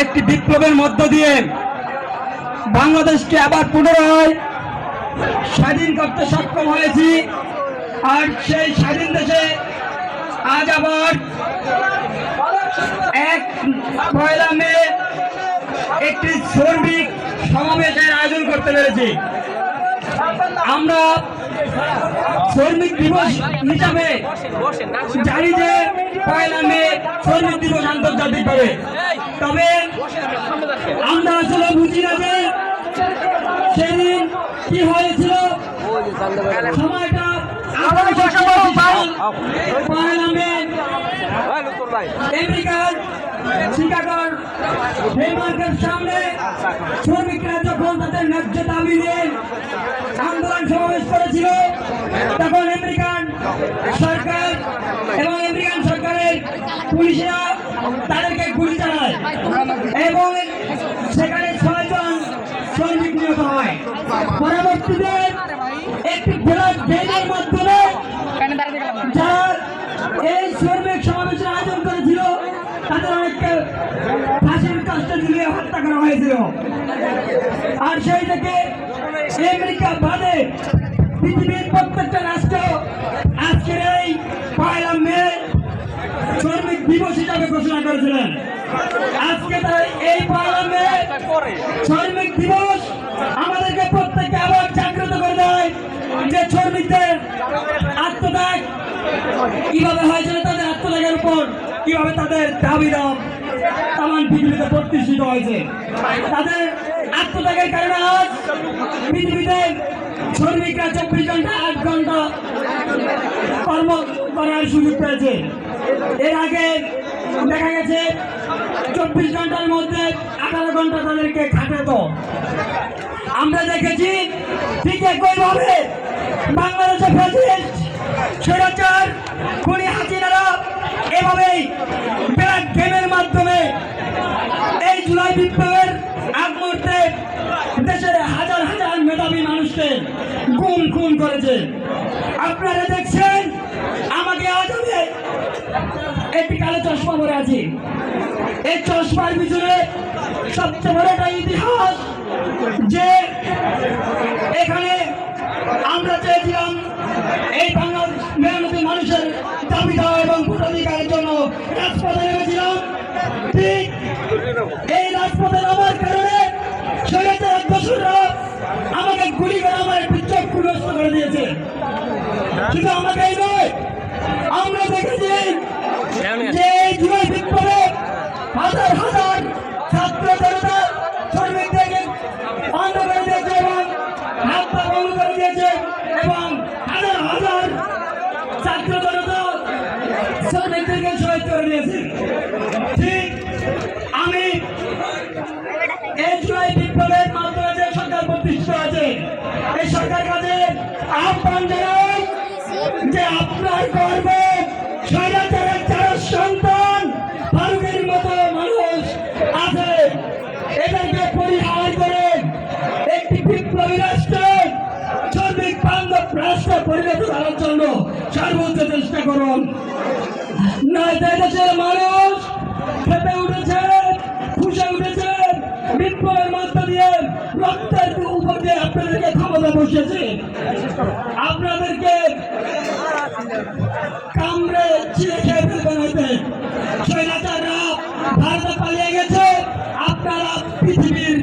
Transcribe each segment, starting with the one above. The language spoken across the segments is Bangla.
একটি বিপ্লবের মধ্য দিয়ে বাংলাদেশকে আবার পুনরায় স্বাধীন করতে সক্ষম হয়েছি। আর সেই স্বাধীন দেশে আজ আবার 1 মে একটি শ্রমিক সমাবেশের আয়োজন করতে পেরেছি। আমরা শ্রমিক দিবস হিসাবে জানি যে 1 মে শ্রমিক দিবস আন্তর্জাতিকভাবে, তবে আমরা আসলে বুঝি না যে সেদিন কি হয়েছিল। সময়টা 1 মে আমেরিকার শিকাগোর হেলমার্কের সামনে শ্রমিকরা যখন তাদের ন্যায্য দাবি নিয়ে আন্দোলন সমাবেশ করেছিল, তখন আমেরিকান সরকার এবং আমেরিকান সরকারের পুলিশরা তাদেরকে গুলি চালায় এবং সেখানে 6 জন শ্রমিক নিহত হয়। পরবর্তীতে একটি ব্ল্যাক ডের মাধ্যমে যারা এই শ্রমিক সমাবেশের আয়োজন করেছিল তাদের অনেককে ফাঁসির কাজটা ঝুলিয়ে হত্যা করা হয়েছিল। আর সেই থেকে আমেরিকা বাদে পৃথিবীর প্রত্যেকটা রাষ্ট্র আজকের এই 1 মে শ্রমিক দিবস হিসাবে ঘোষণা করেছিলেন। আজকে তাই এই 1 মে শ্রমিক দিবস আমাদেরকে প্রত্যেককে আবার জাগ্রত করে দেয় যে শ্রমিকদের আত্মত্যাগ কিভাবে হয়েছিল, তাদের আত্মত্যাগের উপর কিভাবে তাদের দাবি দাম তামান পৃথিবীতে প্রতিষ্ঠিত হয়েছে। তাদের আত্মত্যাগের কারণে আজ পৃথিবীতে শ্রমিকরা 24 ঘন্টা 8 ঘন্টা কর্ম করার সুযোগ পেয়েছে। এর আগে দেখা গেছে 24 ঘন্টার মধ্যে 18 ঘন্টা তাদেরকে খাটাত। আমরা দেখেছি ঠিক একইভাবে বাংলাদেশে ফ্যাসিস্ট স্বৈরাচার খুনি হাসিনারা এভাবেই ব্ল্যাক গেমের মাধ্যমে এই জুলাই বিপ্লবের আগ মুহূর্তে দেশের হাজার হাজার মেধাবী মানুষকে গুম খুন করেছে। আপনারা দেখছেন, আমাকে আজ আমি একটি কালো চশমা পরে আছি। এই চশমার পিছনে সবচেয়ে বড় একটা ইতিহাস যে এখানে আমরা চেয়েছিলাম এই বাংলার মেহনতি মানুষের দাবি দেওয়া এবং ভোটাধিকারের জন্য রাজপথে নেমেছিলাম। ঠিক এই রাজপথে নামার কারণে স্বৈরাচার দোসররা আমাকে গুলি করে আমার একটি চক্ষু নষ্ট করে দিয়েছে। শুধু আমাকেই নয়, আমরা দেখেছি যে এই জুলাই বিপ্লবে হাজার হাজার ছাত্র জনতা শ্রমিকদেরকে বন্ধ করে দিয়েছে এবং হাত পা বন্ধ করে দিয়েছে এবং হাজার হাজার ছাত্র জনতা শ্রমিকদেরকে শহীদ করে দিয়েছে। ঠিক আমি এই জুলাই বিপ্লবের মাধ্যমে যে সরকার প্রতিষ্ঠিত আছে, এই সরকার কাছে আহ্বান জানাই যে আপনার গর্বে স্বৈরাচারের 4 সন্তান ফারুকের মতো মানুষ আছে, এদেরকে পরিহার করে একটি বিপ্লবী রাষ্ট্রে শ্রমিক বান্ধব রাষ্ট্রে পরিণত করার জন্য সর্বোচ্চ চেষ্টা করুন। দেশের মানুষ খেপে উঠেছে, ফুসে উঠেছে, বিপ্লবের মধ্য দিয়ে রক্তের উপর দিয়ে আপনাদেরকে ক্ষমতা বসেছে। আপনাদেরকে কামড়ে ছিঁড়ে খেয়ে ফেলবেন হইতে। স্বৈরাচাররা ভারতে পালিয়ে গেছে, আপনারা পৃথিবীর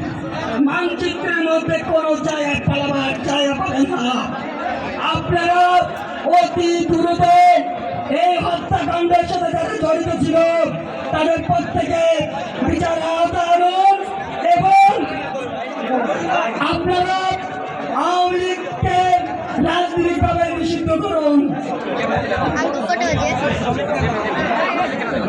মানচিত্রের মধ্যে কোনো জায়গায় পালাবার জায়গা পাবেন না। আপনারা অতি দ্রুত এই হত্যাকাণ্ডের সাথে যারা জড়িত ছিল তাদের প্রত্যেকে বিচার আওতায় আনুন এবং আপনারা আওয়ামী লীগকে রাজনৈতিকভাবে নিষিদ্ধ করুন।